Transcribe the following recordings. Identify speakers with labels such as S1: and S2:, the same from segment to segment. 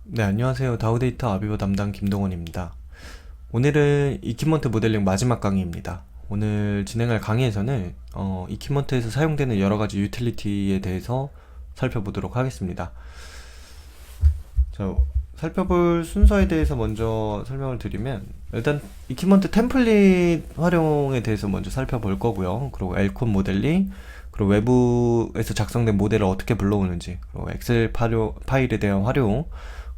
S1: 네, 안녕하세요. 다우데이터 아비버 담당 김동원입니다. 오늘은 이퀴먼트 모델링 마지막 강의입니다. 오늘 진행할 강의에서는 이퀴먼트에서 사용되는 여러가지 유틸리티에 대해서 살펴보도록 하겠습니다. 자, 살펴볼 순서에 대해서 먼저 설명을 드리면, 일단 이퀴먼트 템플릿 활용에 대해서 먼저 살펴볼 거고요. 그리고 엘콘 모델링, 그리고 외부에서 작성된 모델을 어떻게 불러오는지, 그리고 엑셀 파일에 대한 활용,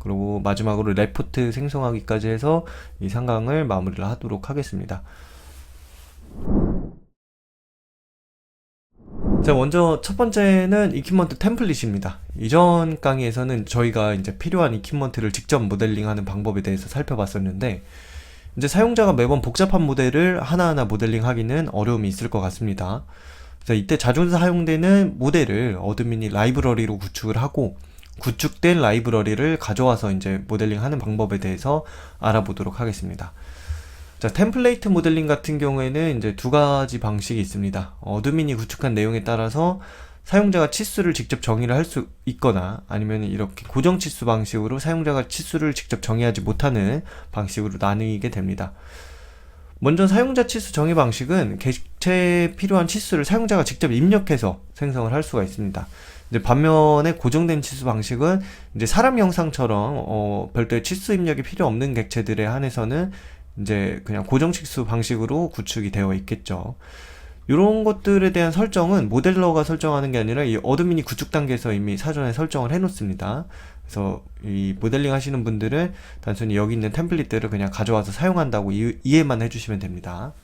S1: 그리고 마지막으로 레포트 생성하기까지 해서 이 상강을 마무리를 하도록 하겠습니다. 자, 먼저 첫 번째는 이퀴먼트 템플릿입니다. 이전 강의에서는 저희가 이제 필요한 이퀴먼트를 직접 모델링하는 방법에 대해서 살펴봤었는데, 이제 사용자가 매번 복잡한 모델을 하나하나 모델링하기는 어려움이 있을 것 같습니다. 그래서 이때 자주 사용되는 모델을 어드민이 라이브러리로 구축을 하고, 구축된 라이브러리를 가져와서 이제 모델링하는 방법에 대해서 알아보도록 하겠습니다. 자, 템플레이트 모델링 같은 경우에는 이제 두 가지 방식이 있습니다. 어드민이 구축한 내용에 따라서 사용자가 치수를 직접 정의를 할 수 있거나, 아니면 이렇게 고정 치수 방식으로 사용자가 치수를 직접 정의하지 못하는 방식으로 나뉘게 됩니다. 먼저 사용자 치수 정의 방식은 객체에 필요한 치수를 사용자가 직접 입력해서 생성을 할 수가 있습니다. 이제 반면에 고정된 치수 방식은 이제 사람 영상처럼 별도의 치수 입력이 필요 없는 객체들에 한해서는 이제 그냥 고정 치수 방식으로 구축이 되어 있겠죠. 이런 것들에 대한 설정은 모델러가 설정하는 게 아니라 이 어드민이 구축 단계에서 이미 사전에 설정을 해 놓습니다. 그래서 이 모델링 하시는 분들은 단순히 여기 있는 템플릿들을 그냥 가져와서 사용한다고 이해만 해주시면 됩니다.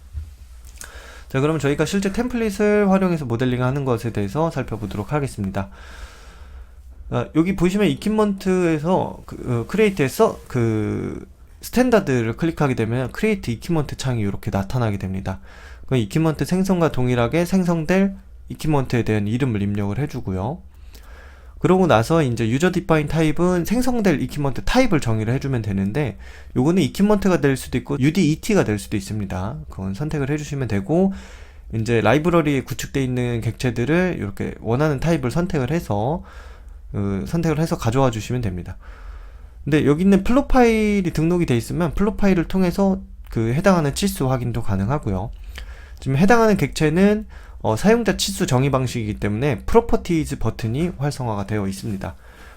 S1: 자, 그러면 저희가 실제 템플릿을 활용해서 모델링 하는 것에 대해서 살펴보도록 하겠습니다. 여기 보시면 이퀴먼트에서 크리에이트에서 스탠다드를 클릭하게 되면 크리에이트 이퀴먼트 창이 이렇게 나타나게 됩니다. 그 이퀴먼트 생성과 동일하게 생성될 이퀴먼트에 대한 이름을 입력을 해주고요. 그러고 나서 이제 유저 디파인 타입은 생성될 이퀴먼트 타입을 정의를 해주면 되는데, 요거는 이퀴먼트가 될 수도 있고 UDET가 될 수도 있습니다. 그건 선택을 해주시면 되고, 이제 라이브러리에 구축되어 있는 객체들을 이렇게 원하는 타입을 선택을 해서 가져와 주시면 됩니다. 근데 여기 있는 플롯 파일이 등록이 되어 있으면 플롯 파일을 통해서 해당하는 치수 확인도 가능하고요. 지금 해당하는 객체는 사용자 치수 정의 방식이기 때문에 프로퍼티즈 버튼이 활성화가 되어 있습니다.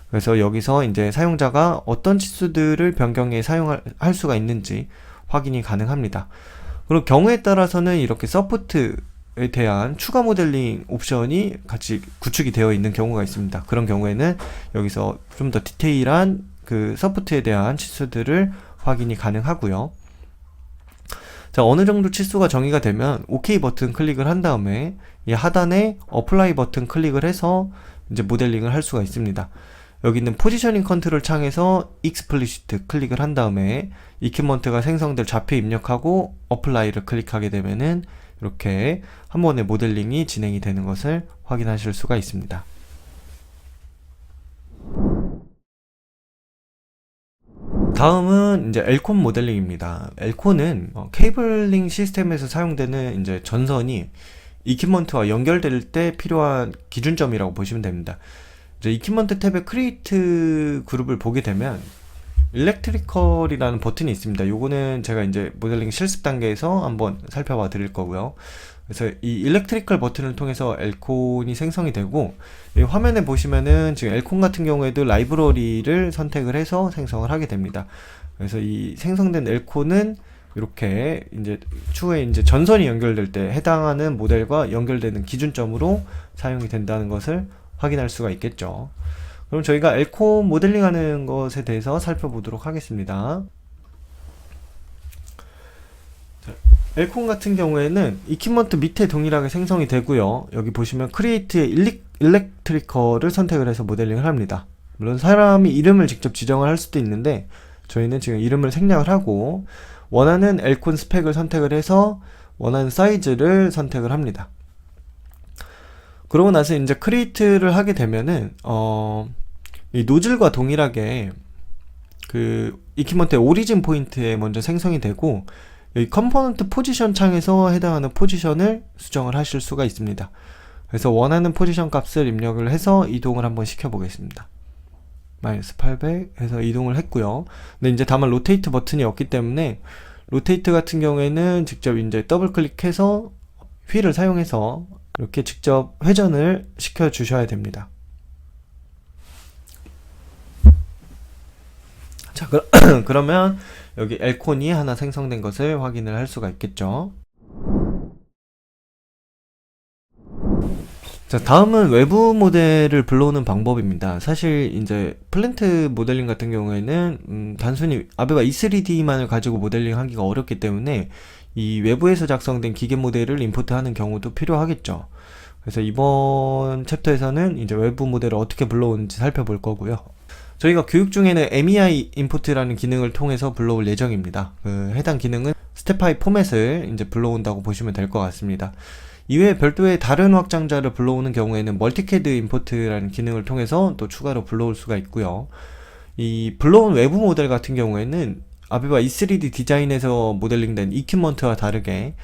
S1: 그래서 여기서 이제 사용자가 어떤 치수들을 변경해 사용할 수가 있는지 확인이 가능합니다. 그리고 경우에 따라서는 이렇게 서포트에 대한 추가 모델링 옵션이 같이 구축이 되어 있는 경우가 있습니다. 그런 경우에는 여기서 좀 더 디테일한 서포트에 대한 치수들을 확인이 가능하고요. 자, 어느 정도 치수가 정의가 되면 OK 버튼 클릭을 한 다음에 이 하단에 어플라이 버튼 클릭을 해서 이제 모델링을 할 수가 있습니다. 여기 있는 포지셔닝 컨트롤 창에서 익스플리시트 클릭을 한 다음에 이퀴먼트가 생성될 좌표 입력하고 어플라이를 클릭하게 되면은 이렇게 한 번에 모델링이 진행이 되는 것을 확인하실 수가 있습니다. 다음은 이제 엘콘 모델링입니다. 엘콘은 케이블링 시스템에서 사용되는 이제 전선이 이퀴먼트와 연결될 때 필요한 기준점이라고 보시면 됩니다. 이제 이퀴먼트 탭의 크리에이트 그룹을 보게 되면 일렉트리컬이라는 버튼이 있습니다. 요거는 제가 이제 모델링 실습 단계에서 한번 살펴봐 드릴 거고요. 그래서 이 일렉트리컬 버튼을 통해서 엘콘이 생성이 되고, 이 화면에 보시면은 지금 엘콘 같은 경우에도 라이브러리를 선택을 해서 생성을 하게 됩니다. 그래서 이 생성된 엘콘은 이렇게 이제 추후에 이제 전선이 연결될 때 해당하는 모델과 연결되는 기준점으로 사용이 된다는 것을 확인할 수가 있겠죠. 그럼 저희가 엘콘 모델링 하는 것에 대해서 살펴보도록 하겠습니다. 엘콘 같은 경우에는 이퀴먼트 밑에 동일하게 생성이 되고요. 여기 보시면 크리에이트의 일렉트리컬을 선택을 해서 모델링을 합니다. 물론 사람이 이름을 직접 지정을 할 수도 있는데, 저희는 지금 이름을 생략을 하고 원하는 엘콘 스펙을 선택을 해서 원하는 사이즈를 선택을 합니다. 그러고 나서 이제 크리에이트를 하게 되면은 이 노즐과 동일하게 이퀴먼트의 오리진 포인트에 먼저 생성이 되고, 여기 컴포넌트 포지션 창에서 해당하는 포지션을 수정을 하실 수가 있습니다. 그래서 원하는 포지션 값을 입력을 해서 이동을 한번 시켜 보겠습니다. -800 해서 이동을 했고요. 근데 이제 다만 로테이트 버튼이 없기 때문에 로테이트 같은 경우에는 직접 이제 더블 클릭해서 휠을 사용해서 이렇게 직접 회전을 시켜 주셔야 됩니다. 자, 그러면 여기 엘콘이 하나 생성된 것을 확인을 할 수가 있겠죠. 자, 다음은 외부 모델을 불러오는 방법입니다. 사실 이제 플랜트 모델링 같은 경우에는 단순히 아베바 E3D만을 가지고 모델링 하기가 어렵기 때문에 이 외부에서 작성된 기계 모델을 임포트하는 경우도 필요하겠죠. 그래서 이번 챕터에서는 이제 외부 모델을 어떻게 불러오는지 살펴볼 거고요. 저희가 교육 중에는 MEI 임포트라는 기능을 통해서 불러올 예정입니다. 해당 기능은 스텝파이 포맷을 이제 불러온다고 보시면 될 것 같습니다. 이외에 별도의 다른 확장자를 불러오는 경우에는 멀티캐드 임포트라는 기능을 통해서 또 추가로 불러올 수가 있고요. 이 불러온 외부 모델 같은 경우에는 아베바 E3D 디자인에서 모델링된 이퀴먼트와 다르게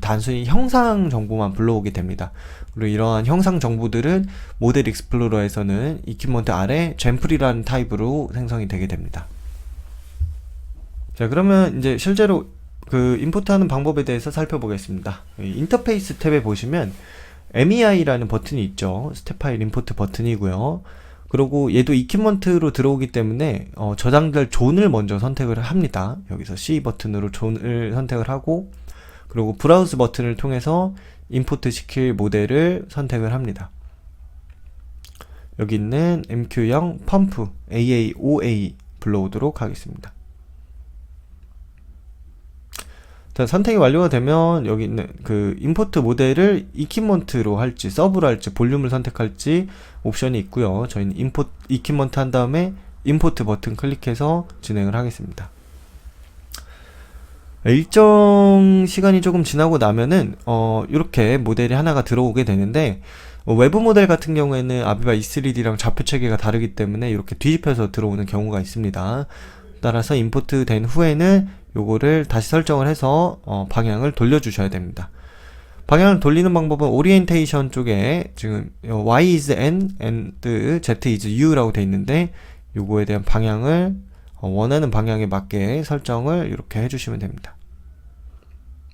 S1: 단순히 형상 정보만 불러오게 됩니다. 그리고 이러한 형상 정보들은 모델 익스플로러에서는 이퀴먼트 아래 젠플이라는 타입으로 생성이 되게 됩니다. 자, 그러면 이제 실제로 임포트하는 방법에 대해서 살펴보겠습니다. 인터페이스 탭에 보시면 MEI라는 버튼이 있죠. 스텝 파일 임포트 버튼이고요. 그리고 얘도 이퀴먼트로 들어오기 때문에 저장될 존을 먼저 선택을 합니다. 여기서 C 버튼으로 존을 선택을 하고, 그리고 브라우즈 버튼을 통해서 임포트 시킬 모델을 선택을 합니다. 여기 있는 MQ0 펌프 AAOA 불러오도록 하겠습니다. 자, 선택이 완료가 되면 여기 있는 임포트 모델을 이퀴먼트로 할지 서브로 할지 볼륨을 선택할지 옵션이 있고요. 저희는 이퀴먼트 한 다음에 임포트 버튼 클릭해서 진행을 하겠습니다. 일정 시간이 조금 지나고 나면은 이렇게 모델이 하나가 들어오게 되는데, 외부 모델 같은 경우에는 아베바 E3D랑 좌표 체계가 다르기 때문에 이렇게 뒤집혀서 들어오는 경우가 있습니다. 따라서 임포트 된 후에는 요거를 다시 설정을 해서 방향을 돌려주셔야 됩니다. 방향을 돌리는 방법은 오리엔테이션 쪽에 지금 Y is N and Z is U 라고 되어 있는데, 요거에 대한 방향을 원하는 방향에 맞게 설정을 이렇게 해주시면 됩니다.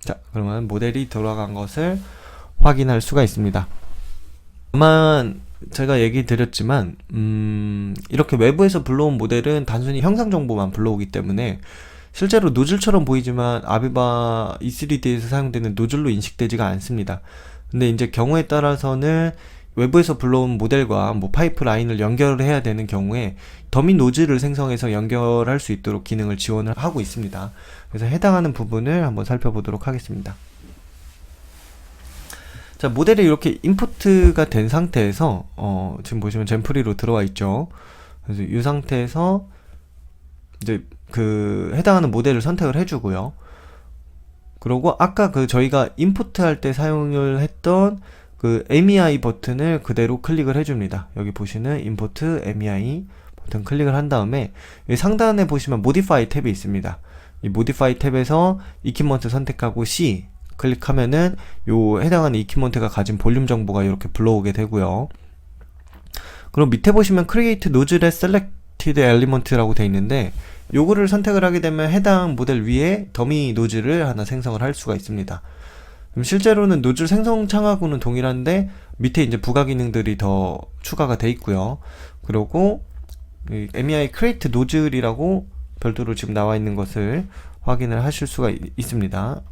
S1: 자, 그러면 모델이 돌아간 것을 확인할 수가 있습니다. 다만 제가 얘기 드렸지만 이렇게 외부에서 불러온 모델은 단순히 형상 정보만 불러오기 때문에 실제로 노즐처럼 보이지만 아베바 E3D에서 사용되는 노즐로 인식되지가 않습니다. 근데 이제 경우에 따라서는 외부에서 불러온 모델과 파이프 라인을 연결을 해야 되는 경우에 더미 노즐을 생성해서 연결할 수 있도록 기능을 지원을 하고 있습니다. 그래서 해당하는 부분을 한번 살펴보도록 하겠습니다. 자, 모델이 이렇게 임포트가 된 상태에서 지금 보시면 젠프리로 들어와 있죠. 그래서 이 상태에서 이제 해당하는 모델을 선택을 해주고요. 그리고 아까 저희가 임포트 할 때 사용을 했던 MEI 버튼을 그대로 클릭을 해줍니다. 여기 보시는 임포트 MEI 버튼 클릭을 한 다음에 상단에 보시면 모디파이 탭이 있습니다. 이 모디파이 탭에서 이퀴먼트 선택하고 C 클릭하면은 요 해당하는 이퀴먼트가 가진 볼륨 정보가 이렇게 불러오게 되고요. 그럼 밑에 보시면 Create Nozzle Selected Element라고 되어 있는데, 요거를 선택을 하게 되면 해당 모델 위에 더미 노즐을 하나 생성을 할 수가 있습니다. 그럼 실제로는 노즐 생성 창하고는 동일한데 밑에 이제 부가 기능들이 더 추가가 돼 있고요. 그리고 MEI Create Nozzle이라고 별도로 지금 나와 있는 것을 확인을 하실 수가 있습니다.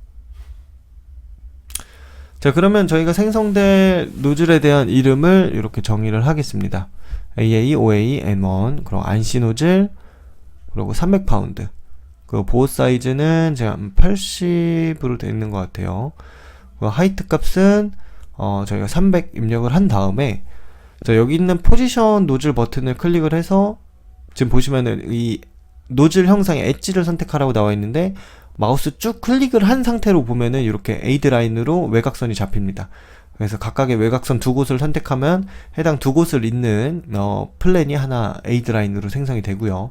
S1: 자, 그러면 저희가 생성될 노즐에 대한 이름을 이렇게 정의를 하겠습니다. AAOA N1, 그리고 안시 노즐, 그리고 300파운드. 보호 사이즈는 제가 80으로 되어 있는 것 같아요. 하이트 값은 저희가 300 입력을 한 다음에, 자, 여기 있는 포지션 노즐 버튼을 클릭을 해서 지금 보시면은 이 노즐 형상의 엣지를 선택하라고 나와 있는데, 마우스 쭉 클릭을 한 상태로 보면은 이렇게 에이드 라인으로 외곽선이 잡힙니다. 그래서 각각의 외곽선 두 곳을 선택하면 해당 두 곳을 잇는 플랜이 하나 에이드 라인으로 생성이 되고요.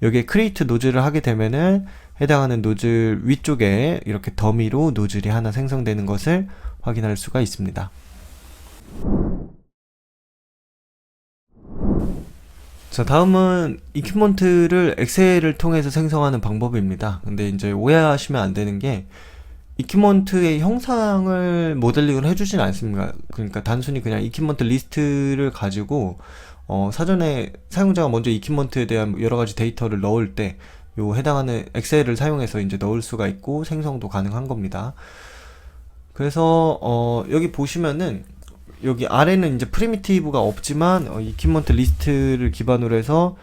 S1: 여기에 크리에이트 노즐을 하게 되면은 해당하는 노즐 위쪽에 이렇게 더미로 노즐이 하나 생성되는 것을 확인할 수가 있습니다. 자, 다음은 이퀴먼트를 엑셀을 통해서 생성하는 방법입니다. 근데 이제 오해하시면 안 되는 게 이퀴먼트의 형상을 모델링을 해주진 않습니다. 그러니까 단순히 그냥 이퀴먼트 리스트를 가지고 사전에 사용자가 먼저 이퀴먼트에 대한 여러 가지 데이터를 넣을 때 요 해당하는 엑셀을 사용해서 이제 넣을 수가 있고 생성도 가능한 겁니다. 그래서 여기 보시면은 여기 아래는 이제 프리미티브가 없지만 이퀴먼트 리스트를 기반으로 해서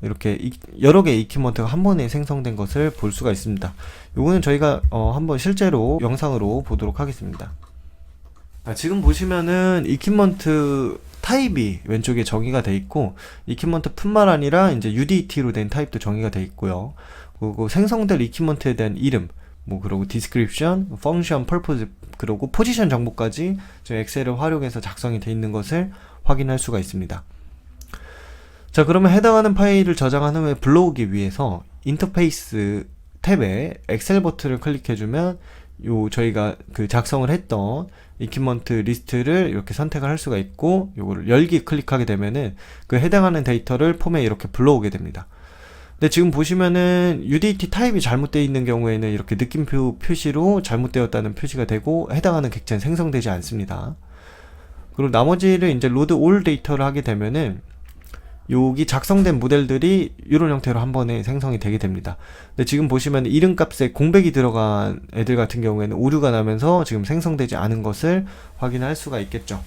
S1: 이렇게 여러 개의 이퀴먼트가 한 번에 생성된 것을 볼 수가 있습니다. 요거는 저희가 한번 실제로 영상으로 보도록 하겠습니다. 지금 보시면은 이퀴먼트 타입이 왼쪽에 정의가 되어 있고 이퀴먼트 뿐만 아니라 이제 UDT로 된 타입도 정의가 되어 있고요. 그리고 생성될 이퀴먼트에 대한 이름, 뭐 그리고 디스크립션, 펑션, 퍼포즈, 그리고 포지션 정보까지 저희 엑셀을 활용해서 작성이 되어 있는 것을 확인할 수가 있습니다. 자, 그러면 해당하는 파일을 저장한 후에 불러오기 위해서 인터페이스 탭에 엑셀 버튼을 클릭해주면 저희가 그 작성을 했던 이퀴먼트 리스트를 이렇게 선택을 할 수가 있고 요거를 열기 클릭하게 되면은 그 해당하는 데이터를 폼에 이렇게 불러오게 됩니다. 근데 지금 보시면은 UDT 타입이 잘못되어 있는 경우에는 이렇게 느낌표 표시로 잘못되었다는 표시가 되고 해당하는 객체는 생성되지 않습니다. 그리고 나머지를 이제 로드 올 데이터를 하게 되면은 여기 작성된 모델들이 이런 형태로 한 번에 생성이 되게 됩니다. 근데 지금 보시면 이름값에 공백이 들어간 애들 같은 경우에는 오류가 나면서 지금 생성되지 않은 것을 확인할 수가 있겠죠.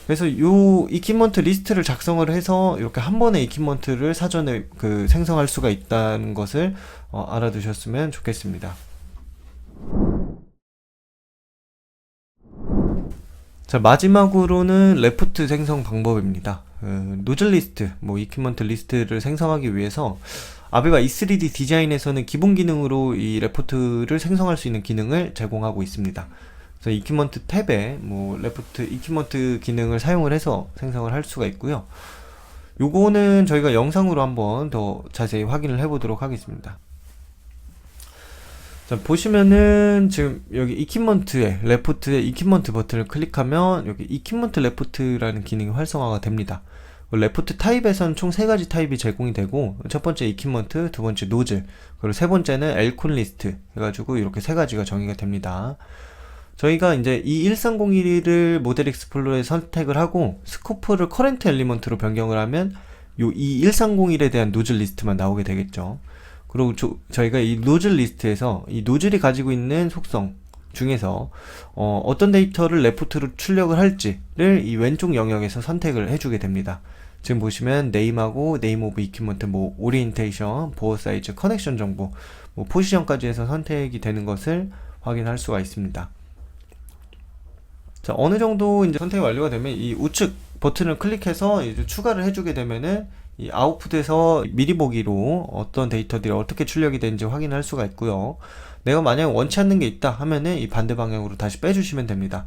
S1: 그래서 요 이퀴먼트 리스트를 작성을 해서 이렇게 한 번에 이퀴먼트를 사전에 생성할 수가 있다는 것을 알아두셨으면 좋겠습니다. 자, 마지막으로는 레포트 생성 방법입니다. 노즐 리스트, 이퀴먼트 리스트를 생성하기 위해서 아베바 E3D 디자인에서는 기본 기능으로 이 레포트를 생성할 수 있는 기능을 제공하고 있습니다. 그래서 이퀴먼트 탭에 레포트 이퀴먼트 기능을 사용을 해서 생성을 할 수가 있고요. 요거는 저희가 영상으로 한번 더 자세히 확인을 해보도록 하겠습니다. 자, 보시면은 지금 여기 이퀴먼트에 레포트에 이퀴먼트 버튼을 클릭하면 여기 이퀴먼트 레포트라는 기능이 활성화가 됩니다. 레포트 타입에선 총 3가지 타입이 제공이 되고 첫 번째 이퀴먼트, 두 번째 노즐, 그리고 세 번째는 엘콘 리스트 해가지고 이렇게 3가지가 정의가 됩니다. 저희가 이제 이 1301을 모델 익스플로러에 선택을 하고 스코프를 커런트 엘리먼트로 변경을 하면 이 1301에 대한 노즐 리스트만 나오게 되겠죠. 그리고 저희가 이 노즐 리스트에서 이 노즐이 가지고 있는 속성 중에서 어떤 데이터를 레포트로 출력을 할지를 이 왼쪽 영역에서 선택을 해주게 됩니다. 지금 보시면 네임하고 네임 오브 이퀴먼트, 오리엔테이션, 보어 사이즈, 커넥션 정보, 포지션까지 해서 선택이 되는 것을 확인할 수가 있습니다. 자, 어느 정도 이제 선택이 완료가 되면 이 우측 버튼을 클릭해서 이제 추가를 해주게 되면은 이 아웃풋에서 미리 보기로 어떤 데이터들이 어떻게 출력이 되는지 확인할 수가 있고요. 내가 만약 원치 않는 게 있다 하면은 이 반대 방향으로 다시 빼주시면 됩니다.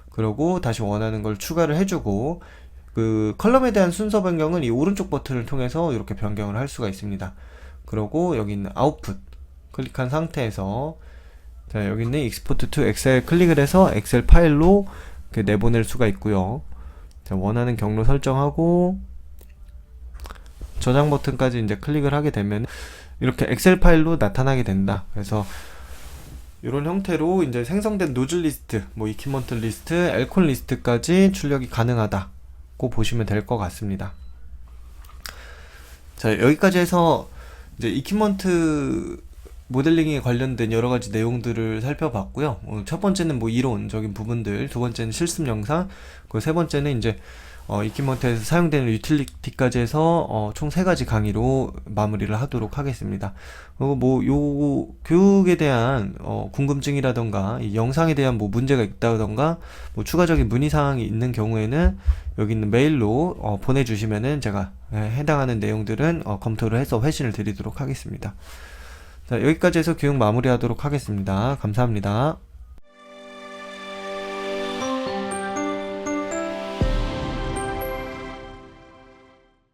S1: 그리고 다시 원하는 걸 추가를 해주고 그 컬럼에 대한 순서 변경은 이 오른쪽 버튼을 통해서 이렇게 변경을 할 수가 있습니다. 그리고 여기 있는 아웃풋 클릭한 상태에서 자, 여기 있는 익스포트 투 엑셀 클릭을 해서 엑셀 파일로 내보낼 수가 있고요. 자, 원하는 경로 설정하고 저장 버튼까지 이제 클릭을 하게 되면 이렇게 엑셀 파일로 나타나게 된다. 그래서 이런 형태로 이제 생성된 노즐 리스트, 이퀴먼트 리스트, 엘콘 리스트까지 출력이 가능하다고 보시면 될 것 같습니다. 자, 여기까지 해서 이제 이퀴먼트 모델링에 관련된 여러 가지 내용들을 살펴봤고요. 첫 번째는 이론적인 부분들, 두 번째는 실습 영상, 그리고 세 번째는 이제 이퀴먼트에서 사용되는 유틸리티까지 해서 총 3가지 강의로 마무리를 하도록 하겠습니다. 그리고 요 교육에 대한 궁금증이라던가 이 영상에 대한 문제가 있다던가 추가적인 문의사항이 있는 경우에는 여기 있는 메일로 보내주시면은 제가 해당하는 내용들은 검토를 해서 회신을 드리도록 하겠습니다. 자, 여기까지 해서 교육 마무리하도록 하겠습니다. 감사합니다.